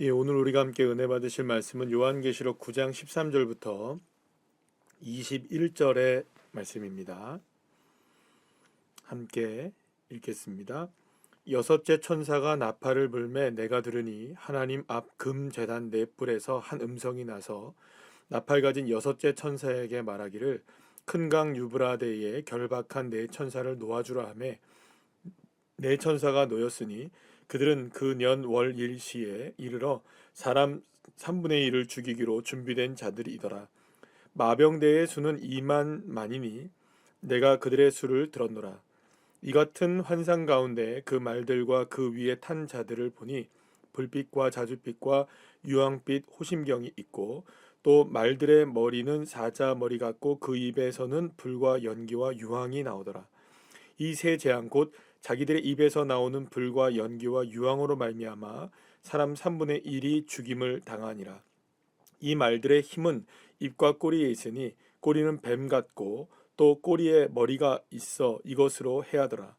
예, 오늘 우리가 함께 은혜 받으실 말씀은 요한계시록 9장 13절부터 21절의 말씀입니다. 함께 읽겠습니다. 여섯째 천사가 나팔을 불매 내가 들으니 하나님 앞 금 제단 네 뿔에서 한 음성이 나서 나팔 가진 여섯째 천사에게 말하기를 큰 강 유브라데에 결박한 네 천사를 놓아주라 하매 네 천사가 놓였으니 그들은 그 년 월 일시에 이르러 사람 3분의 1을 죽이기로 준비된 자들이더라. 마병대의 수는 2만 만이니 내가 그들의 수를 들었노라. 이 같은 환상 가운데 그 말들과 그 위에 탄 자들을 보니 불빛과 자줏빛과 유황빛 호심경이 있고 또 말들의 머리는 사자 머리 같고 그 입에서는 불과 연기와 유황이 나오더라. 이 세 재앙 곧 자기들의 입에서 나오는 불과 연기와 유황으로 말미암아 사람 3분의 1이 죽임을 당하니라. 이 말들의 힘은 입과 꼬리에 있으니 꼬리는 뱀 같고 또 꼬리에 머리가 있어 이것으로 해하더라.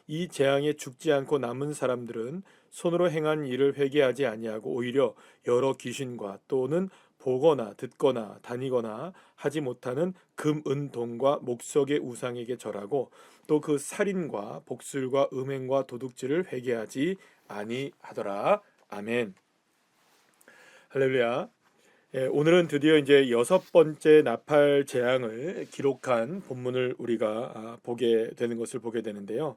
이 재앙에 죽지 않고 남은 사람들은 손으로 행한 일을 회개하지 아니하고 오히려 여러 귀신과 또는 보거나 듣거나 다니거나 하지 못하는 금, 은, 동과 목석의 우상에게 절하고 또 그 살인과 복술과 음행과 도둑질을 회개하지 아니하더라. 아멘. 할렐루야. 예, 오늘은 드디어 이제 여섯 번째 나팔 재앙을 기록한 본문을 우리가 보게 되는 것을 보게 되는데요.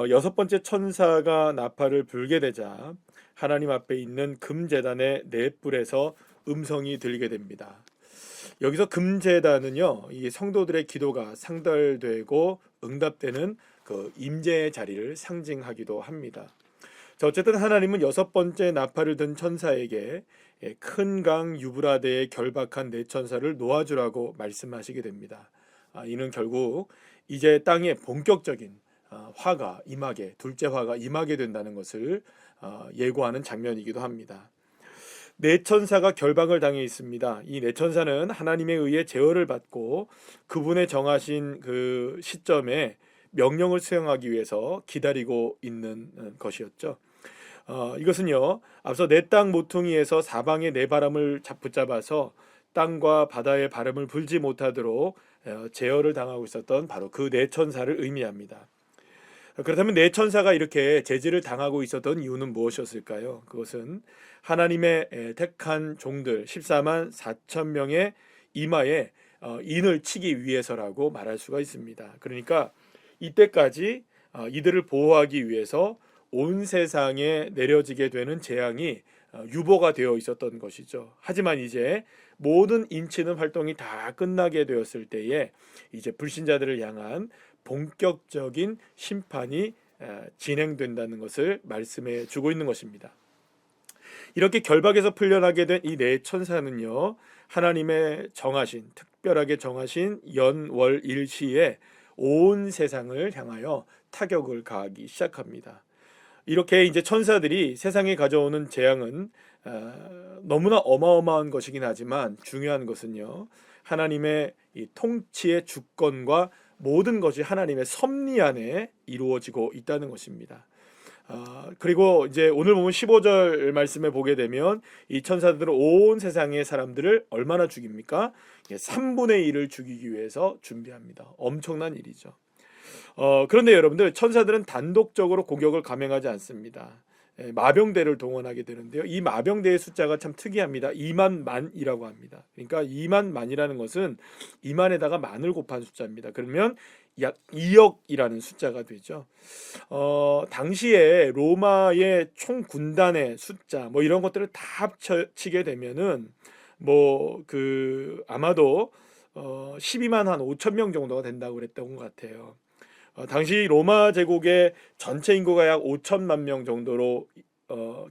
여섯 번째 천사가 나팔을 불게 되자 하나님 앞에 있는 금제단의 네 뿔에서 음성이 들리게 됩니다. 여기서 금제단은요, 이 성도들의 기도가 상달되고 응답되는 그 임재의 자리를 상징하기도 합니다. 자, 어쨌든 하나님은 여섯 번째 나팔을 든 천사에게 큰 강 유브라데에 결박한 네 천사를 놓아주라고 말씀하시게 됩니다. 이는 결국 이제 땅에 본격적인 화가 임하게, 둘째 화가 임하게 된다는 것을 예고하는 장면이기도 합니다. 네 천사가 결박을 당해 있습니다. 이 네 천사는 하나님에 의해 제어를 받고 그분의 정하신 그 시점에 명령을 수행하기 위해서 기다리고 있는 것이었죠. 이것은요, 앞서 내 땅 모퉁이에서 사방의 네 바람을 붙잡아서 땅과 바다의 바람을 불지 못하도록 제어를 당하고 있었던 바로 그 네 천사를 의미합니다. 그렇다면 네 천사가 이렇게 제지를 당하고 있었던 이유는 무엇이었을까요? 그것은 하나님의 택한 종들 14만 4천 명의 이마에 인을 치기 위해서라고 말할 수가 있습니다. 그러니까 이때까지 이들을 보호하기 위해서 온 세상에 내려지게 되는 재앙이 유보가 되어 있었던 것이죠. 하지만 이제 모든 인치는 활동이 다 끝나게 되었을 때에 이제 불신자들을 향한 본격적인 심판이 진행된다는 것을 말씀해 주고 있는 것입니다. 이렇게 결박에서 풀려나게 된 이 네 천사는요, 하나님의 정하신, 특별하게 정하신 연월 일시에 온 세상을 향하여 타격을 가하기 시작합니다. 이렇게 이제 천사들이 세상에 가져오는 재앙은 너무나 어마어마한 것이긴 하지만 중요한 것은요, 하나님의 이 통치의 주권과 모든 것이 하나님의 섭리 안에 이루어지고 있다는 것입니다. 그리고 이제 오늘 보면 15절 말씀에 보게 되면 이 천사들은 온 세상의 사람들을 얼마나 죽입니까? 3분의 1을 죽이기 위해서 준비합니다. 엄청난 일이죠. 그런데 여러분들, 천사들은 단독적으로 공격을 감행하지 않습니다. 마병대를 동원하게 되는데요. 이 마병대의 숫자가 참 특이합니다. 2만 만이라고 합니다. 그러니까 2만 만이라는 것은 2만에다가 만을 곱한 숫자입니다. 그러면 약 2억이라는 숫자가 되죠. 당시에 로마의 총 군단의 숫자 뭐 이런 것들을 다 합치게 되면은 뭐 그 아마도 12만 한 5천 명 정도가 된다고 그랬던 것 같아요. 당시 로마 제국의 전체 인구가 약 5천만 명 정도로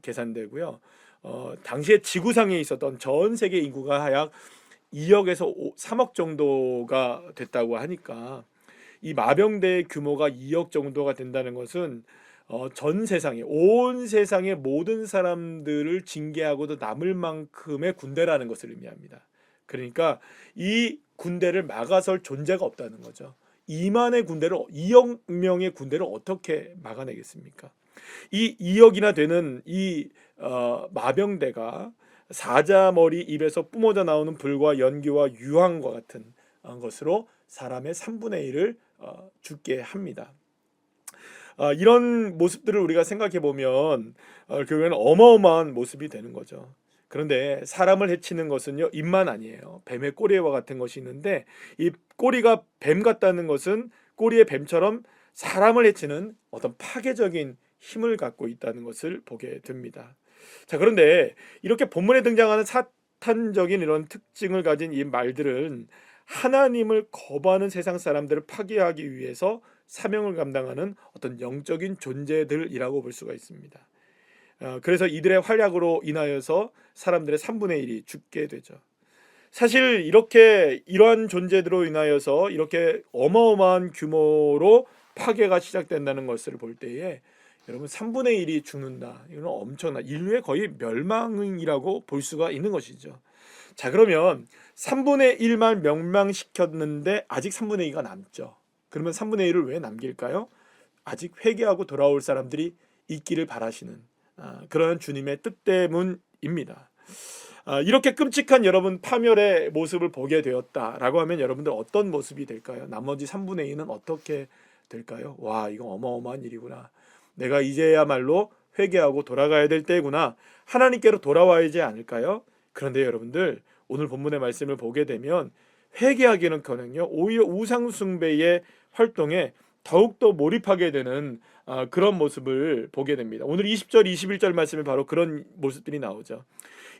계산되고요. 당시에 지구상에 있었던 전 세계 인구가 약 2억에서 3억 정도가 됐다고 하니까 이 마병대의 규모가 2억 정도가 된다는 것은 전 세상에, 온 세상의 모든 사람들을 징계하고도 남을 만큼의 군대라는 것을 의미합니다. 그러니까 이 군대를 막아설 존재가 없다는 거죠. 2억 명의 군대를 어떻게 막아내겠습니까? 이 2억이나 되는 이 마병대가 사자머리 입에서 뿜어져 나오는 불과 연기와 유황과 같은 것으로 사람의 3분의 1을 죽게 합니다. 이런 모습들을 우리가 생각해 보면 결국에는 어마어마한 모습이 되는 거죠. 그런데 사람을 해치는 것은요, 입만 아니에요. 뱀의 꼬리와 같은 것이 있는데, 이 꼬리가 뱀 같다는 것은 꼬리의 뱀처럼 사람을 해치는 어떤 파괴적인 힘을 갖고 있다는 것을 보게 됩니다. 자, 그런데 이렇게 본문에 등장하는 사탄적인 이런 특징을 가진 이 말들은 하나님을 거부하는 세상 사람들을 파괴하기 위해서 사명을 감당하는 어떤 영적인 존재들이라고 볼 수가 있습니다. 그래서 이들의 활약으로 인하여서 사람들의 3분의 1이 죽게 되죠. 사실 이렇게 이러한 존재들로 인하여서 이렇게 어마어마한 규모로 파괴가 시작된다는 것을 볼 때에 여러분 3분의 1이 죽는다. 이건 엄청난 인류의 거의 멸망이라고 볼 수가 있는 것이죠. 자, 그러면 3분의 1만 멸망시켰는데 아직 3분의 2가 남죠. 그러면 3분의 1을 왜 남길까요? 아직 회개하고 돌아올 사람들이 있기를 바라시는 그런 주님의 뜻 때문입니다. 이렇게 끔찍한 여러분 파멸의 모습을 보게 되었다라고 하면 여러분들 어떤 모습이 될까요? 나머지 3분의 2는 어떻게 될까요? 와, 이거 어마어마한 일이구나. 내가 이제야말로 회개하고 돌아가야 될 때구나. 하나님께로 돌아와야지 않을까요? 그런데 여러분들 오늘 본문의 말씀을 보게 되면 회개하기는커녕요, 오히려 우상숭배의 활동에 더욱더 몰입하게 되는 그런 모습을 보게 됩니다. 오늘 20절 21절 말씀에 바로 그런 모습들이 나오죠.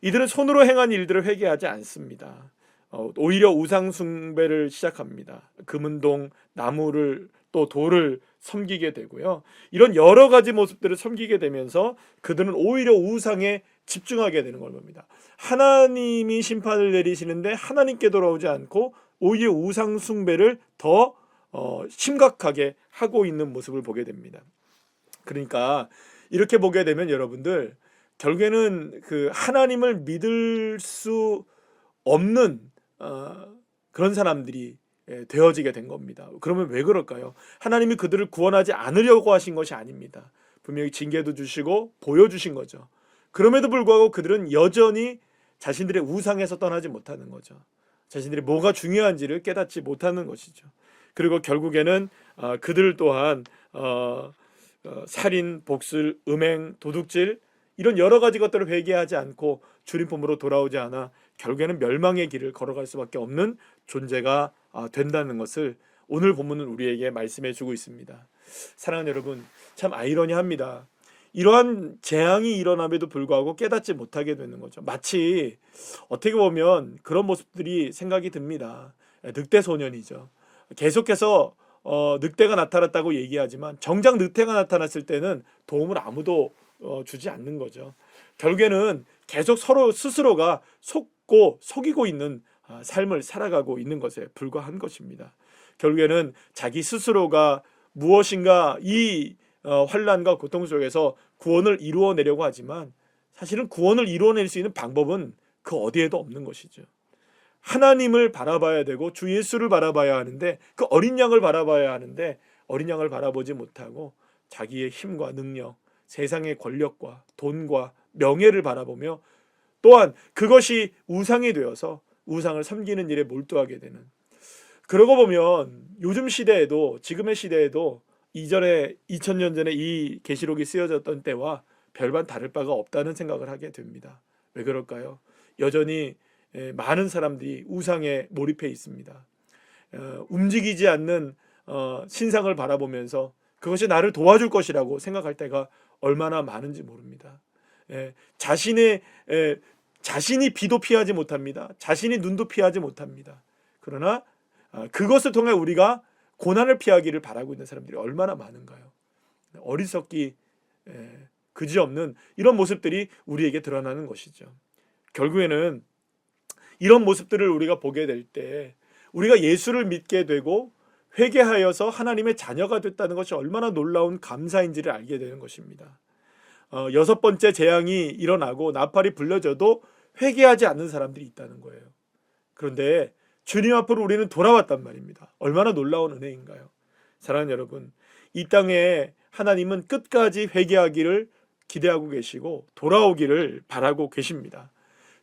이들은 손으로 행한 일들을 회개하지 않습니다. 오히려 우상숭배를 시작합니다. 금은동, 나무를 또 돌을 섬기게 되고요. 이런 여러 가지 모습들을 섬기게 되면서 그들은 오히려 우상에 집중하게 되는 걸 봅니다. 하나님이 심판을 내리시는데 하나님께 돌아오지 않고 오히려 우상 숭배를 더 심각하게 하고 있는 모습을 보게 됩니다. 그러니까 이렇게 보게 되면 여러분들 결국에는 그 하나님을 믿을 수 없는 그런 사람들이 되어지게 된 겁니다. 그러면 왜 그럴까요? 하나님이 그들을 구원하지 않으려고 하신 것이 아닙니다. 분명히 징계도 주시고 보여주신 거죠. 그럼에도 불구하고 그들은 여전히 자신들의 우상에서 떠나지 못하는 거죠. 자신들이 뭐가 중요한지를 깨닫지 못하는 것이죠. 그리고 결국에는 그들 또한 살인, 복술, 음행, 도둑질 이런 여러 가지 것들을 회개하지 않고 주님 품으로 돌아오지 않아 결국에는 멸망의 길을 걸어갈 수밖에 없는 존재가 된다는 것을 오늘 본문은 우리에게 말씀해 주고 있습니다. 사랑하는 여러분, 참 아이러니합니다. 이러한 재앙이 일어남에도 불구하고 깨닫지 못하게 되는 거죠. 마치 어떻게 보면 그런 모습들이 생각이 듭니다. 늑대 소년이죠. 계속해서 늑대가 나타났다고 얘기하지만 정작 늑대가 나타났을 때는 도움을 아무도 주지 않는 거죠. 결국에는 계속 서로 스스로가 속이고 있는 삶을 살아가고 있는 것에 불과한 것입니다. 결국에는 자기 스스로가 무엇인가 이 환난과 고통 속에서 구원을 이루어내려고 하지만 사실은 구원을 이루어낼 수 있는 방법은 그 어디에도 없는 것이죠. 하나님을 바라봐야 되고 주 예수를 바라봐야 하는데 그 어린 양을 바라봐야 하는데 어린 양을 바라보지 못하고 자기의 힘과 능력, 세상의 권력과 돈과 명예를 바라보며 또한 그것이 우상이 되어서 우상을 섬기는 일에 몰두하게 되는, 그러고 보면 요즘 시대에도 지금의 시대에도 이전에 2000년 전에 이 계시록이 쓰여졌던 때와 별반 다를 바가 없다는 생각을 하게 됩니다. 왜 그럴까요? 여전히 많은 사람들이 우상에 몰입해 있습니다. 움직이지 않는 신상을 바라보면서 그것이 나를 도와줄 것이라고 생각할 때가 얼마나 많은지 모릅니다. 자신이 비도 피하지 못합니다. 자신이 눈도 피하지 못합니다. 그러나 그것을 통해 우리가 고난을 피하기를 바라고 있는 사람들이 얼마나 많은가요? 어리석기 그지없는 이런 모습들이 우리에게 드러나는 것이죠. 결국에는 이런 모습들을 우리가 보게 될 때 우리가 예수를 믿게 되고 회개하여서 하나님의 자녀가 됐다는 것이 얼마나 놀라운 감사인지를 알게 되는 것입니다. 6번째 재앙이 일어나고 나팔이 불려져도 회개하지 않는 사람들이 있다는 거예요. 그런데 주님 앞으로 우리는 돌아왔단 말입니다. 얼마나 놀라운 은혜인가요? 사랑하는 여러분, 이 땅에 하나님은 끝까지 회개하기를 기대하고 계시고 돌아오기를 바라고 계십니다.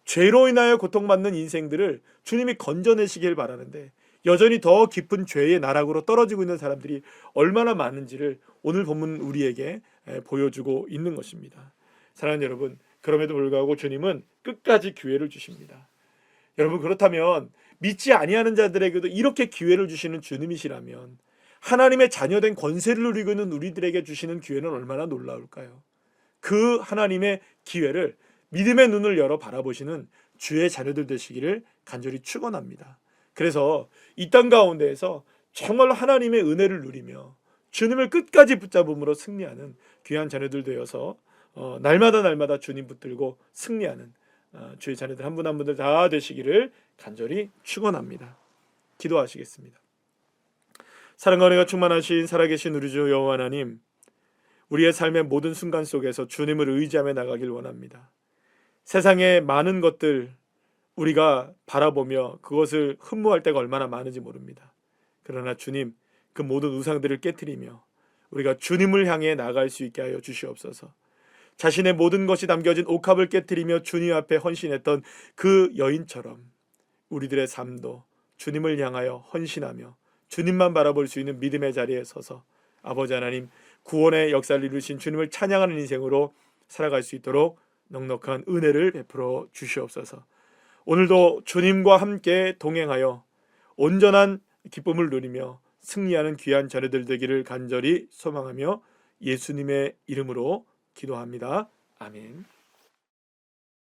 죄로 인하여 고통받는 인생들을 주님이 건져내시길 바라는데 여전히 더 깊은 죄의 나락으로 떨어지고 있는 사람들이 얼마나 많은지를 오늘 본문 우리에게 보여주고 있는 것입니다. 사랑하는 여러분, 그럼에도 불구하고 주님은 끝까지 기회를 주십니다. 여러분, 그렇다면 믿지 아니하는 자들에게도 이렇게 기회를 주시는 주님이시라면 하나님의 자녀된 권세를 누리고 있는 우리들에게 주시는 기회는 얼마나 놀라울까요? 그 하나님의 기회를 믿음의 눈을 열어 바라보시는 주의 자녀들 되시기를 간절히 축원합니다. 그래서 이 땅 가운데에서 정말 하나님의 은혜를 누리며 주님을 끝까지 붙잡음으로 승리하는 귀한 자녀들 되어서 날마다 주님 붙들고 승리하는 주의 자녀들 한 분 한 분들 다 되시기를 간절히 축원합니다. 기도하시겠습니다. 사랑과 은혜가 충만하신 살아계신 우리 주 여호와 하나님, 우리의 삶의 모든 순간 속에서 주님을 의지하며 나가길 원합니다. 세상의 많은 것들 우리가 바라보며 그것을 흠모할 때가 얼마나 많은지 모릅니다. 그러나 주님, 그 모든 우상들을 깨트리며 우리가 주님을 향해 나갈 수 있게 하여 주시옵소서. 자신의 모든 것이 담겨진 옥합을 깨트리며 주님 앞에 헌신했던 그 여인처럼 우리들의 삶도 주님을 향하여 헌신하며 주님만 바라볼 수 있는 믿음의 자리에 서서 아버지 하나님, 구원의 역사를 이루신 주님을 찬양하는 인생으로 살아갈 수 있도록 넉넉한 은혜를 베풀어 주시옵소서. 오늘도 주님과 함께 동행하여 온전한 기쁨을 누리며 승리하는 귀한 자녀들 되기를 간절히 소망하며 예수님의 이름으로 기도합니다. 아멘.